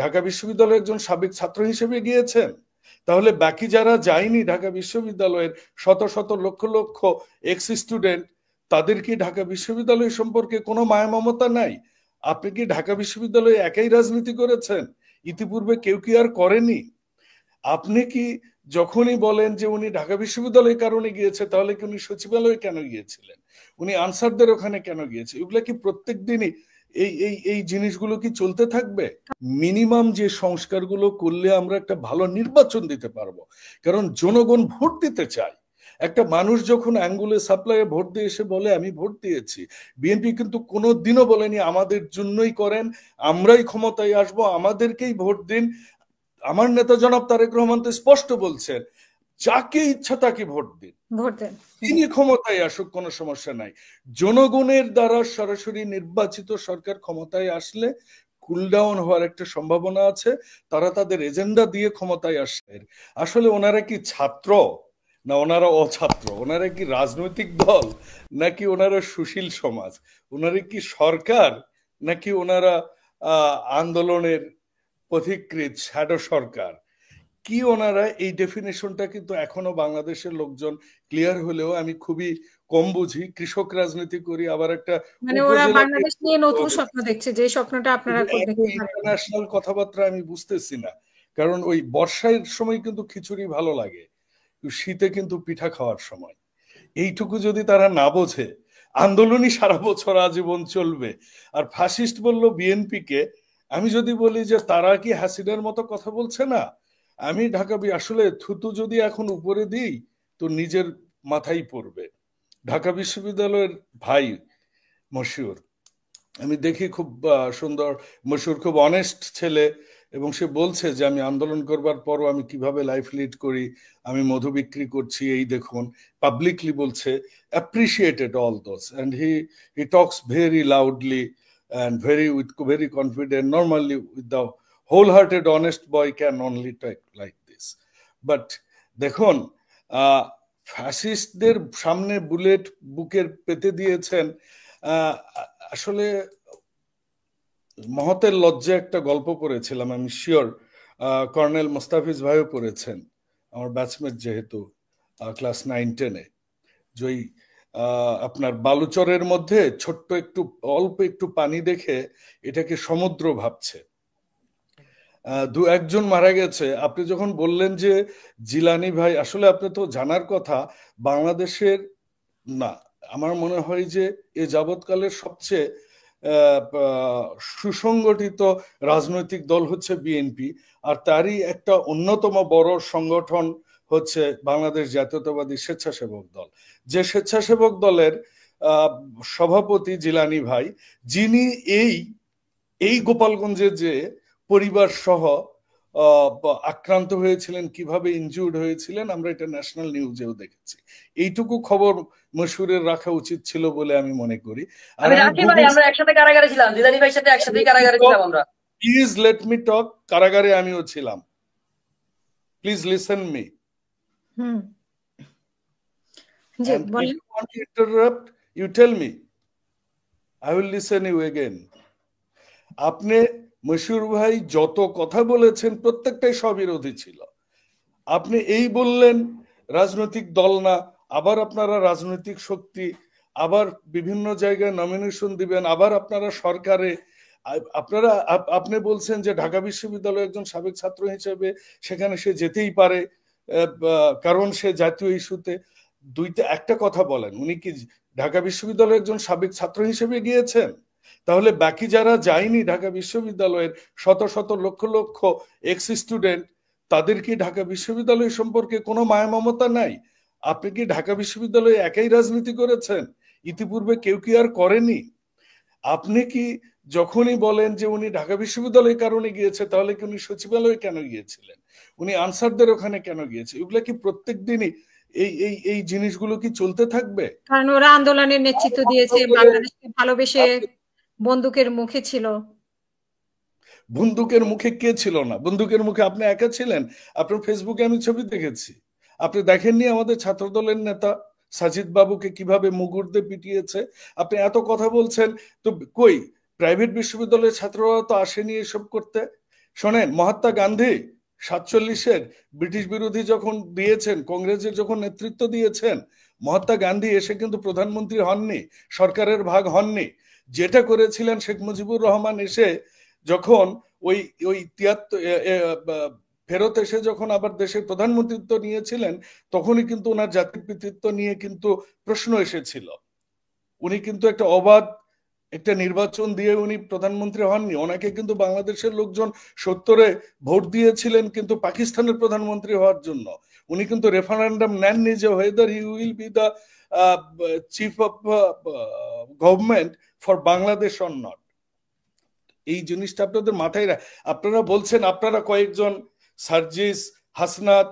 ঢাকা বিশ্ববিদ্যালয়ের একজন সাবেক ছাত্র হিসেবে গিয়েছেন, তাহলে বাকি যারা যায়নি ঢাকা বিশ্ববিদ্যালয়ের শত শত লক্ষ লক্ষ এক্স স্টুডেন্ট, তাদের কি ঢাকা বিশ্ববিদ্যালয় সম্পর্কে কোনো মায়া মমতা নাই? আপনি কি ঢাকা বিশ্ববিদ্যালয়ে একাই রাজনীতি করেছেন? ইতিপূর্বে কেউ কি আর করেনি? আপনি কি যখনই বলেন যে উনি ঢাকা বিশ্ববিদ্যালয়ের কারণে গিয়েছে, তাহলে কি উনি সচিবালয়ে কেন গিয়েছিলেন? উনি আনসারদের ওখানে কেন গিয়েছে? এগুলা কি প্রত্যেক দিনই এই এই এই জিনিসগুলো কি চলতে থাকবে? মিনিমাম যে সংস্কারগুলো করলে আমরা একটা ভালো নির্বাচন দিতে পারবো, কারণ জনগণ ভোট দিতে চায়। একটা মানুষ যখন আঙ্গুলে সাপ্লাইয়ে ভোট দিয়ে এসে বলে আমি ভোট দিয়েছি, বিএনপি কিন্তু কোনো দিনও বলেনি আমাদের জন্যই করেন, আমরাই ক্ষমতায় আসবো, আমাদেরকেই ভোট দিন। আমার নেতা জনাব তারেক রহমান তো স্পষ্ট বলছেন, যাকে ইচ্ছা তাকে ভোট দিন, তিনি ক্ষমতায় আসুক, কোনো সমস্যা নাই। জনগণের দ্বারা সরাসরি নির্বাচিত সরকার ক্ষমতায় আসলে কুলডাউন হওয়ার একটা সম্ভাবনা আছে। তারা তাদের এজেন্ডা দিয়ে ক্ষমতায় আসছে। আসলে ওনারা কি ছাত্র না ওনারা অছাত্র? ওনারা কি রাজনৈতিক দল নাকি ওনারা সুশীল সমাজ? ওনারা কি সরকার নাকি ওনারা আন্দোলনের পথিকৃৎ শ্যাডো সরকার? কি ওনারা? এই ডেফিনেশনটা কিন্তু এখনো বাংলাদেশের লোকজন ক্লিয়ার হলেও আমি খুবই কম বুঝি। কৃষক রাজনীতি করি, আবার একটা মানে ওরা বাংলাদেশ নিয়ে নতুন স্বপ্ন দেখছে, যে স্বপ্নটা আপনারা ইন্টারন্যাশনাল কথাবার্তা আমি বুঝতেছি না। কারণ ওই বর্ষার সময় কিন্তু খিচুড়ি ভালো লাগে, শীতে কিন্তু পিঠা খাওয়ার সময়। এইটুকু যদি তারা না বোঝে, আন্দোলনই সারা বছর আজীবন চলবে। আর ফাসিস্ট বলল বিএনপিকে, আমি যদি বলি যে তারা কি হাসিনার মতো কথা বলছে না, আমি ঢাকা আসলে থুতু যদি এখন উপরে দিই তো নিজের মাথায় পড়বে। ঢাকা বিশ্ববিদ্যালয়ের ভাই মশিউর, আমি দেখি খুব সুন্দর, মশিউর খুব অনেস্ট ছেলে, এবং সে বলছে যে আমি আন্দোলন করবার পরও আমি কিভাবে লাইফ লিড করি, আমি মধু বিক্রি করছি, এই দেখুন, পাবলিকলি বলছে, appreciated all those, and he Tux very loudly and very confident. Normally with the wholehearted honest boy can only talk like this, but দেখুন, ফ্যাসিস্টদের সামনে বুলেট বুকের পেতে দিয়েছেন। আসলে মহতের লজ্জা একটা গল্প পড়েছিলাম, আমি শিওর কর্নেল মোস্তাফিজ ভাইও পড়েছেন, আমার ব্যাচমেট যেহেতু, ক্লাস 9-10-এ। যে আপনার বালুচরের মধ্যে ছোট্ট একটু অল্প একটু পানি দেখে এটাকে সমুদ্র ভাবছে, দু একজন মারা গেছে। আপনি যখন বললেন যে জিলানি ভাই, আসলে আপনি তো জানার কথা, বাংলাদেশের না, আমার মনে হয় যে এ যাবৎকালের সবচেয়ে সুসংগঠিত রাজনৈতিক দল হচ্ছে বিএনপি, আর তারই একটা অন্যতম বড় সংগঠন হচ্ছে বাংলাদেশ জাতীয়তাবাদী স্বেচ্ছাসেবক দল। যে স্বেচ্ছাসেবক দলের সভাপতি জিলানি ভাই, যিনি এই গোপালগঞ্জে যে পরিবার সহ আক্রান্ত হয়েছিলেন, কিভাবে ইনজুর্ড হয়েছিলেন, আমরা এটা ন্যাশনাল নিউজেও দেখেছি। এইটুকু খবর মশহুরের রাখা উচিত ছিল বলে আমি মনে করি। আর আমরা একসাথে কারাগারে ছিলাম, জিলানি ভাইয়ের সাথে একসাথে কারাগারে ছিলাম আমরা। প্লিজ লেট মি টক। কারাগারে আমিও ছিলাম, প্লিজ লিসেন মি। জি বলেন। If you want to interrupt, you tell me, I will listen you again. আপনি মশহুর ভাই যত কথা বলেছেন প্রত্যেকটাই স্ববিরোধী ছিল। আপনি এই বললেন রাজনৈতিক দল না, আবার আপনারা রাজনৈতিক শক্তি, আবার বিভিন্ন জায়গায় নমিনেশন দিবেন, আবার আপনারা সরকারে, আপনি বলছেন যে ঢাকা বিশ্ববিদ্যালয়ের একজন সাবেক ছাত্র হিসেবে সেখানে সে যেতেই পারে কারণ সে জাতীয় ইস্যুতে। একটা কথা বলেন, উনি কি ঢাকা বিশ্ববিদ্যালয়ের একজন সাবেক ছাত্র হিসেবে গিয়েছেন? তাহলে বাকি যারা যায়নি ঢাকা বিশ্ববিদ্যালয়ের শত শত লক্ষ লক্ষ এক্স স্টুডেন্ট, তাদের কি ঢাকা বিশ্ববিদ্যালয় সম্পর্কে কোনো মায়া মমতা নাই? আপনি কি ঢাকা বিশ্ববিদ্যালয়ে একাই রাজনীতি করেছেন? ইতিপূর্বে কেউ কি আর করেনি? আপনি কি যখনই বলেন যে উনি ঢাকা বিশ্ববিদ্যালয়ের কারণে গিয়েছে, তাহলে কি উনি সচিবালয়ে কেন গিয়েছিলেন? উনি আনসারদের ওখানে কেন গিয়েছে? এগুলা কি প্রত্যেক দিনই এই জিনিসগুলো কি চলতে থাকবে? কারণ ওরা আন্দোলনের নেতৃত্ব দিয়েছে, বাংলাদেশকে ভালোবেসে বন্দুকের মুখে ছিল। বন্দুকের মুখে কে ছিল না? বন্দুকের মুখে আপনি একা ছিলেন। আপনার ফেসবুকে আমি ছবি দেখেছি, আপনি দেখেননি আমাদের ছাত্রদলের নেতা সাজিদ বাবুকে কিভাবে মুগুর দিয়ে পিটিয়েছে? আপনি এত কথা বলছেন, তো কই প্রাইভেট বিশ্ববিদ্যালয়ের ছাত্ররা তো আসেনি এসব করতে? শোনেন, মহাত্মা গান্ধী 47-এর ব্রিটিশ বিরোধী যখন দিয়েছেন, কংগ্রেসের যখন নেতৃত্ব দিয়েছেন, মহাত্মা গান্ধী এসে কিন্তু প্রধানমন্ত্রী হননি, সরকারের ভাগ হননি। যেটা করেছিলেন শেখ মুজিবুর রহমান এসে যখন ওই ওই 73 ফেরত এসে যখন আবার দেশের প্রধানমন্ত্রিত্ব নিয়েছিলেন, তখনই কিন্তু ওনার জাতির পিতৃত্ব নিয়ে কিন্তু প্রশ্ন এসেছিল। উনি কিন্তু একটা অবাধ একটা নির্বাচন দিয়ে উনি প্রধানমন্ত্রী হননি। ওনাকে কিন্তু বাংলাদেশের লোকজন 70-এ ভোট দিয়েছিলেন কিন্তু পাকিস্তানের প্রধানমন্ত্রী হওয়ার জন্য। উনি কিন্তু রেফারেন্ডাম নেননি যে whether he will be the chief of government for Bangladesh or not। এই জিনিসটা আপনাদের মাথায় আপনারা বলছেন আপনারা কয়েকজন, সার্জিস, হাসনাত,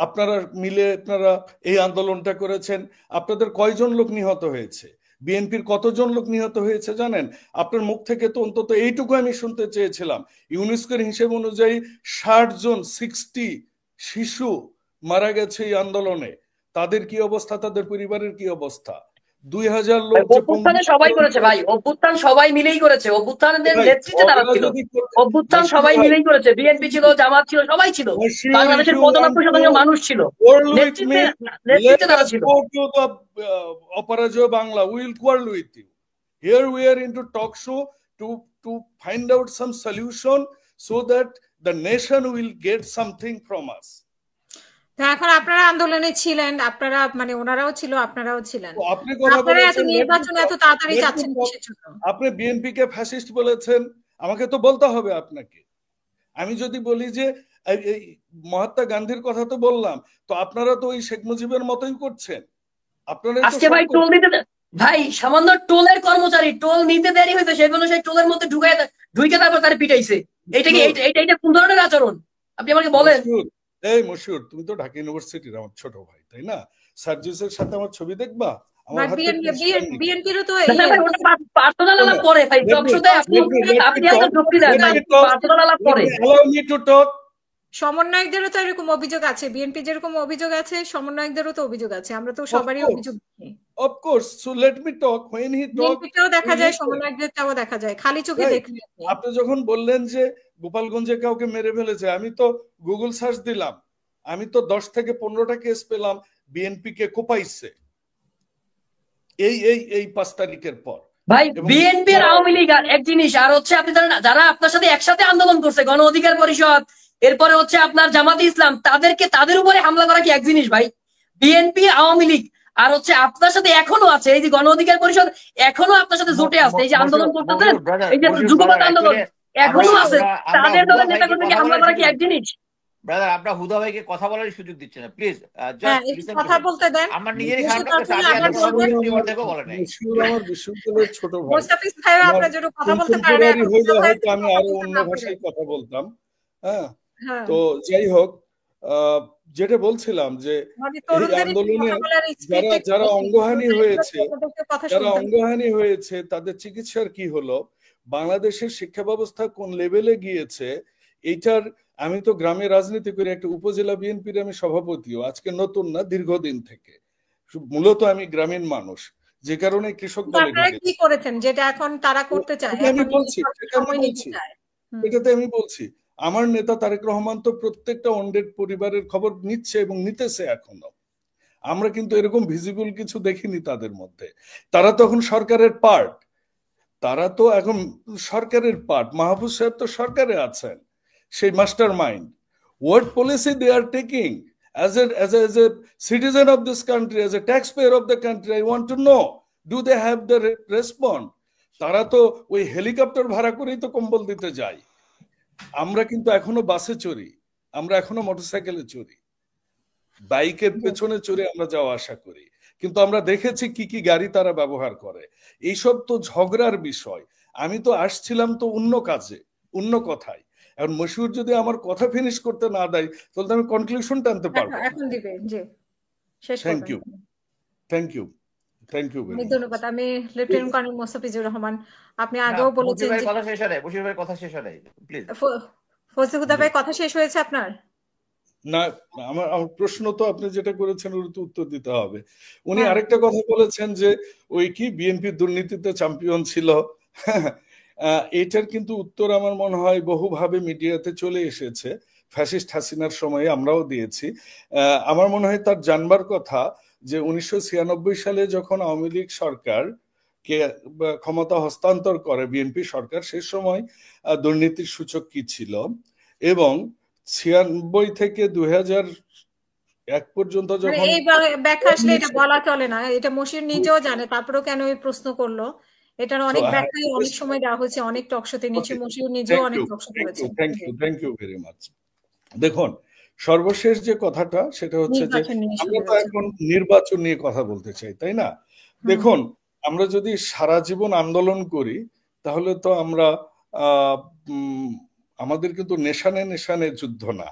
আপনারা মিলে আপনারা এই আন্দোলনটা করেছেন। আপনাদের কয়জন লোক নিহত হয়েছে? বিএনপির কতজন লোক নিহত হয়েছে জানেন? আপনার মুখ থেকে তো অন্তত এইটুকু আমি শুনতে চেয়েছিলাম, ইউনেস্কোর হিসেব অনুযায়ী 60 শিশু মারা গেছে এই আন্দোলনে। তাদের কি অবস্থা, তাদের পরিবারের কি অবস্থা? 2000 লোক অভ্যুত্থানে সবাই করেছে ভাই, অভ্যুত্থান সবাই মিলেই করেছে, অভ্যুত্থানের নেতৃত্বে তারা ছিল, অভ্যুত্থান সবাই মিলেই করেছে, বিএনপি ছিল, জামাত ছিল, সবাই ছিল, বাংলাদেশের 95% মানুষ ছিল, নেতৃত্বে তারা ছিল। Aparajeyo Bangla, we will quarrel with you. Here we are into talk show to find out some solution so that the nation will get something from us. এখন আপনারা আন্দোলনে ছিলেন, আপনারা মানে ওনারাও ছিল, আপনারাও ছিলেন, আপনি কথা আপনারা এত বলেছেন নির্বাচন এত তাড়াতাড়ি চাচ্ছেন কিসের জন্য? আপনি বিএনপি কে ফ্যাসিস্ট বলেছেন, আমাকে তো বলতে হবে আপনাকে। আমি যদি বলি যে এই মহাত্মা গান্ধীর কথা তো বললাম, তো আপনারা তো ওই শেখ মুজিবের মতোই করছেন। আপনারা আজকে ভাই টোল দিতে, ভাই সামান্য টোলের কর্মচারী টোল নিতে দেরি হয়েছে, সেজন্য সেই টোলের মধ্যে ঢুকে তারপর তারা পিটাইছে। এইটা কি এইটা কোন ধরনের আচরণ আপনি আমাকে বলেন? এই মশহুর, তুমি তো ঢাকা ইউনিভার্সিটির আমার ছোট ভাই, তাই না? সার্জিসের সাথে আমার ছবি দেখবা? আমার হাতে বিএনপিরও তো পার্সোনাল আলাপ করে ভাই, টক শোতে আপনি হয়তো যুক্তি দেন, পার্সোনাল আলাপ করে। Allow me to talk. সমন্বয়কদেরও তো এরকম অভিযোগ আছে, বিএনপি যেরকম অভিযোগ আছে সমন্বয়কদেরও তো অভিযোগ আছে, আমরা তো সবারই অভিযোগ দেখি। Of course, so let me talk. When he talk, বিএনপিতেও দেখা যায়, সমন্বয়কদেরটাও দেখা যায়, খালি চোখে দেখলে। আপনি যখন বললেন যে গোপালগঞ্জে কাউকে মেরে ফেলেছে, আমি তো গুগল সার্চ দিলাম, আমি তো 10 থেকে 15টা কেস পেলাম বিএনপি কে কোপাইছে এই 5 তারিখের পর। ভাই বিএনপি আর আওয়ামী লীগ এক জিনিস, আর হচ্ছে আপনি জানেন যারা আপনার সাথে একসাথে আন্দোলন করছে, গণ অধিকার পরিষদ, এরপরে হচ্ছে আপনার জামাতে ইসলাম, তাদের উপরে হামলা করা কি এক জিনিস ভাই? বিএনপি, আওয়ামী লীগ আর হচ্ছে আপনার সাথে এখনো আছে এই যে গণ অধিকার পরিষদ, এখনো আপনার সাথে জোটে আছে, এই যে আন্দোলন করতেছেন, এই যে যুগপৎ আন্দোলন এখনো আছে, তাদের দলের নেতাকর্মীকে হামলা করা কি এক জিনিস? ব্রাদার, আপনারা হুদা ভাইকে কথা বলার সুযোগ দিচ্ছেন না, প্লিজ কথা বলতে দেন। আমার নিজেরই খারাপ লাগছে, আমার বিশ্ববিদ্যালয়ের ছোট ভাই, মোস্তাফিজ ভাই আপনার জন্য কথা বলতে পারেন, হয়তো আমি আরো অন্য ভাষায় কথা বলতাম। হ্যাঁ, তো যাই হোক, যেটা বলছিলাম যে আন্দোলনে যারা অঙ্গহানি হয়েছে তাদের চিকিৎসার কি হলো, বাংলাদেশের শিক্ষা ব্যবস্থা কোন লেভেলে গিয়েছে, এইটার আমি তো গ্রামে রাজনীতি করে, একটা উপজেলা বিএনপির আমি সভাপতিও, আজকে নতুন না, দীর্ঘদিন থেকে। মূলত আমি গ্রামীণ মানুষ, যে কারণে কৃষক দলে কি করেছেন যেটা এখন তারা করতে চায়, এটাতে আমি বলছি আমার নেতা তারেক রহমান তো প্রত্যেকটা অন্ডেড পরিবারের খবর নিচ্ছে এবং নিতেছে এখনো। আমরা কিন্তু এরকম ভিজিবল কিছু দেখিনি তাদের মধ্যে। তারা তো এখন সরকারের পার্ট, মাহফুজ সাহেব তো সরকারে আছেন, সেই master mind. What policy they are taking as a citizen of this country, as a taxpayer of the country, I want to know, do they have the response? তারা তো ওই হেলিকপ্টার ভাড়া করেই তো কম্বল দিতে যায়। আমরা কিন্তু এখনো বাসে চড়ি, আমরা এখনো মোটরসাইকেলে চড়ি, বাইকের পেছনে চড়ে আমরা যাওয়া আসা করি, কিন্তু আমরা দেখেছি কি কি গাড়ি তারা ব্যবহার করে। এইসব তো ঝগড়ার বিষয়। আমি তো আসছিলাম তো অন্য কাজে, অন্য কথায়। এখন মশহুর যদি আমার কথা ফিনিশ করতে না দেয়, তাহলে আমি কনক্লুশন টানতে পারবো। থ্যাংক ইউ ধন্যবাদ। আমি লেফটেন্যান্ট কর্নেল মোস্তাফিজুর রহমান, আপনি আগেও বলেছেন যে কথা শেষ হয়, বশির ভাই কথা শেষ হয়, প্লিজ। ফজলুল ভাই কথা শেষ হয়েছে আপনার? না, আমার প্রশ্ন তো আপনি যেটা করেছেন ওর তো উত্তর দিতে হবে। উনি আরেকটা কথা বলেছেন যে ওই কি বিএনপি দুর্নীতিতে চ্যাম্পিয়ন ছিল। এটার কিন্তু উত্তর আমার মনে হয় বহুভাবে মিডিয়াতে চলে এসেছে। ফ্যাসিস্ট হাসিনার সময়ে আমরাও দিয়েছি। আমার মনে হয় তার জানবার কথা যে 1996 সালে যখন আওয়ামী লীগ সরকার কে ক্ষমতা হস্তান্তর করে বিএনপি সরকার, সে সময় দুর্নীতির সূচক কি ছিল, এবং 96 থেকে 2001 পর্যন্ত মানে যখন এই ব্যাখ্যা আসলে এটা বলা চলে না, এটা মশির নিজেও জানে, তারপরেও কেন এই প্রশ্ন করলো। এটার অনেক ব্যাখ্যাই অনেক সময় দেওয়া হয়েছে, অনেক টকশোতে নিচে মশির নিজেও অনেক টকশো করেছেন। Thank you very much. দেখুন, সর্বশেষ যে কথাটা সেটা হচ্ছে যে নির্বাচন নিয়ে আমরা তো এখন নির্বাচন নিয়ে কথা বলতে চাই, তাই না? দেখুন, আমরা যদি সারা জীবন আন্দোলন করি তাহলে তো আমরা আমাদের কিন্তু নেশানে নেশানে যুদ্ধ না,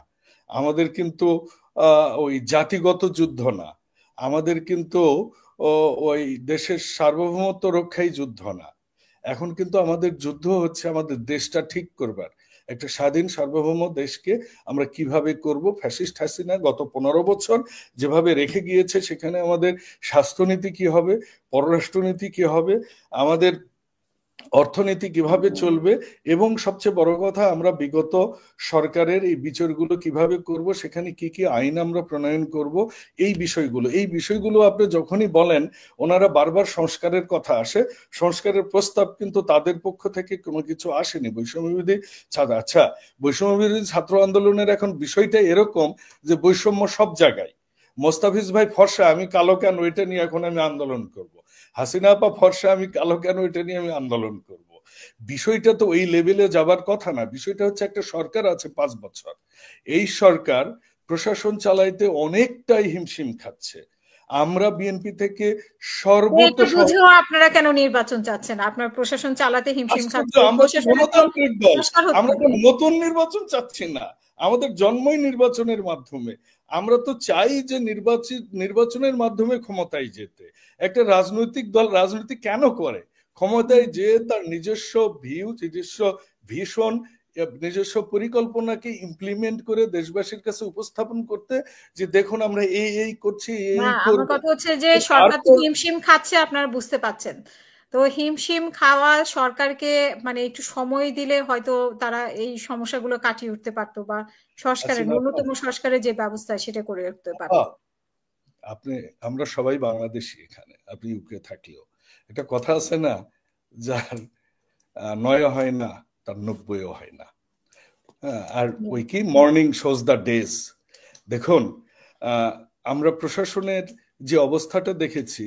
আমাদের কিন্তু ওই জাতিগত যুদ্ধ না, আমাদের কিন্তু ওই দেশের সার্বভৌমত্ব রক্ষাই যুদ্ধ না। এখন কিন্তু আমাদের যুদ্ধ হচ্ছে আমাদের দেশটা ঠিক করবার, একটা স্বাধীন সার্বভৌম দেশকে আমরা কিভাবে করব। ফ্যাসিস্ট হাসিনা গত 15 বছর যেভাবে রেখে গিয়েছে, সেখানে আমাদের স্বাস্থ্যনীতি কি হবে, পররাষ্ট্রনীতি কি হবে, আমাদের অর্থনীতি কিভাবে চলবে, এবং সবচেয়ে বড় কথা আমরা বিগত সরকারের এই বিচারগুলো কিভাবে করব, সেখানে কি কি আইন আমরা প্রণয়ন করব, এই বিষয়গুলো আপনি যখনই বলেন ওনারা বারবার সংস্কারের কথা আসে। সংস্কারের প্রস্তাব কিন্তু তাদের পক্ষ থেকে কোনো কিছু আসেনি। বৈষম্যবিরোধী আচ্ছা, বৈষম্যবিরোধী ছাত্র আন্দোলনের এখন বিষয়টা এরকম যে বৈষম্য সব জায়গায়। মোস্তাফিজ ভাই ফর্সা, আমি কালো কেন, এটা নিয়ে এখন আমি আন্দোলন করব। হাসিনা আপা ফর্সা, আমি কালো কেন, এটা নিয়ে আমি আন্দোলন করব। বিষয়টা তো ওই লেভেলে যাবার কথা না। বিষয়টা হচ্ছে একটা সরকার আছে 5 বছর, এই সরকার প্রশাসন চালাইতে অনেকটাই হিমশিম খাচ্ছে। আমরা বিএনপি থেকে বুঝেও আপনারা কেন নির্বাচন চাচ্ছেন? আপনার প্রশাসন চালাতে হিমশিম খাচ্ছে, আমরা গণতান্ত্রিক দল, আমরা তো নতুন নির্বাচন চাচ্ছি না, আমাদের জন্মই নির্বাচনের মাধ্যমে। আমরা তো চাই যে নির্বাচনের মাধ্যমে ক্ষমতায় যেতে। একটা রাজনৈতিক দল রাজনীতি কেন করে? ক্ষমতায় যে তার নিজস্ব ভিউ, নিজস্ব ভিশন, নিজস্ব পরিকল্পনাকে ইমপ্লিমেন্ট করে দেশবাসীর কাছে উপস্থাপন করতে, যে দেখুন আমরা এই করছি, এই করব। কথা হচ্ছে যে সরকার তো হিমশিম খাচ্ছে, আপনারা বুঝতে পাচ্ছেন। তো হিমশিম খাওয়া সরকারকে মানে একটু সময় দিলে হয়তো তারা এই সমস্যাগুলো কাটিয়ে উঠতে পারতো, বা সংস্কারের ন্যূনতম সংস্কারের যে ব্যবস্থা সেটা করে উঠতে পারতো। আমরা সবাই বাংলাদেশি, এখানে আপনি ইউকে থাকলেও একটা কথা আছে না, যার 9 হয় না তার 90ও হয় না। আর ওই কি মর্নিং শোজ দ্য ডেজ। দেখুন, আমরা প্রশাসনের যে অবস্থাটা দেখেছি,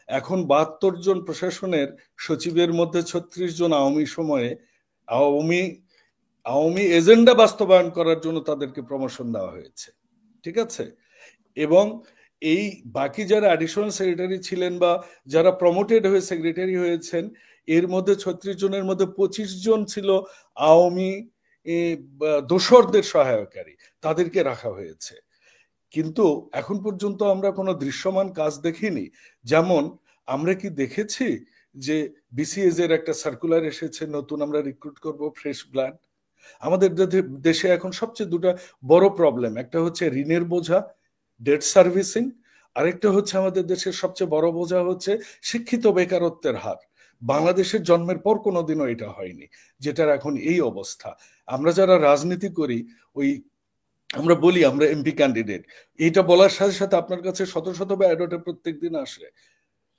এখন 72 জন প্রশাসনের সচিবের মধ্যে 36 জন আওয়ামী সময়ে আওয়ামী এজেন্ডা বাস্তবায়ন করার জন্য তাদেরকে প্রমোশন দেওয়া হয়েছে, ঠিক আছে? এবং এই বাকি যারা অ্যাডিশনাল সেক্রেটারি ছিলেন বা যারা প্রমোটেড হয়ে সেক্রেটারি হয়েছেন, এর মধ্যে 36 জনের মধ্যে 25 জন ছিল আওয়ামী দোসরদের সহায়কারী, তাদেরকে রাখা হয়েছে। কিন্তু এখন পর্যন্ত আমরা কোনো দৃশ্যমান কাজ দেখিনি। যেমন আমরা কি দেখেছি যে বিসিএস এর একটা সার্কুলার এসেছে, নতুন আমরা রিক্রুট করব ফ্রেশ ব্লাড। আমাদের দেশে এখন সবচেয়ে দুটো বড় প্রবলেম, একটা হচ্ছে ঋণের বোঝা, ডেট সার্ভিসিং, আরেকটা হচ্ছে আমাদের দেশের সবচেয়ে বড় বোঝা হচ্ছে শিক্ষিত বেকারত্বের হার। বাংলাদেশের জন্মের পর কোনোদিনও এটা হয়নি, যেটার এখন এই অবস্থা। আমরা যারা রাজনীতি করি, আমরা বলি আমরা এমপি ক্যান্ডিডেট, এটা বলার সাথে সাথে আপনার কাছে শত শত বায়োডাটা প্রত্যেকদিন আসে।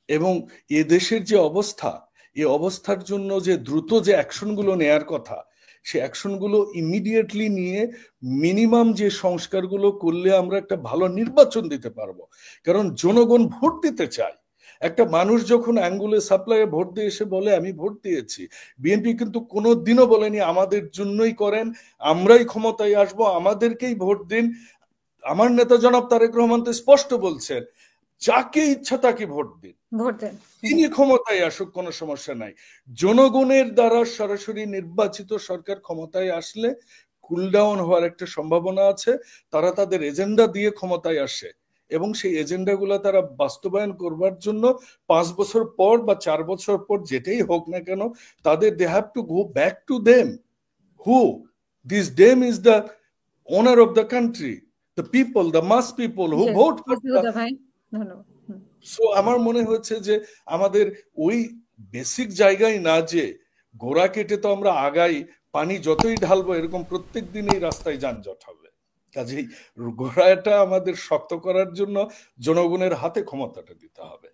এবং এ দেশের যে অবস্থা, এই অবস্থার জন্য যে দ্রুত যে অ্যাকশনগুলো নেয়ার কথা, সে অ্যাকশনগুলো ইমিডিয়েটলি নিয়ে মিনিমাম যে সংস্কারগুলো করলে আমরা একটা ভালো নির্বাচন দিতে পারবো। কারণ জনগণ ভোট দিতে চায়। একটা মানুষ যখন অ্যাঙ্গুলে সাপ্লাইয়ে ভোট দিয়ে এসে বলে আমি ভোট দিয়েছি, বিএনপি কিন্তু কোনোদিনও বলেনি আমাদের জন্যই করেন, আমরাই ক্ষমতায় আসবো, আমাদেরকেই ভোট দিন। আমার নেতা জনাব তারেক রহমান তো স্পষ্ট বলছেন, যাকে ইচ্ছা তাকে ভোট দিন, তিনি ক্ষমতায় আসুক, কোনো সমস্যা নাই। জনগণের দ্বারা সরাসরি নির্বাচিত সরকার ক্ষমতায় আসলে কুলডাউন হওয়ার একটা সম্ভাবনা আছে। তারা তাদের এজেন্ডা দিয়ে ক্ষমতায় আসে, এবং সেই এজেন্ডাগুলো তারা বাস্তবায়ন করবার জন্য 5 বছর পর বা 4 বছর পর যেটাই হোক না কেন, তাদের they have to go back to them who this them is the owner of the country, the people, the mass people who vote for. So আমার মনে হচ্ছে যে আমাদের ওই বেসিক জায়গায় না যে গোড়া কেটে তো আমরা আগাই, পানি যতই ঢালবো এরকম প্রত্যেক দিনই রাস্তায় যানজট হবে। কাজেই গোড়াটা আমাদের শক্ত করার জন্য জনগণের হাতে ক্ষমতাটা দিতে হবে।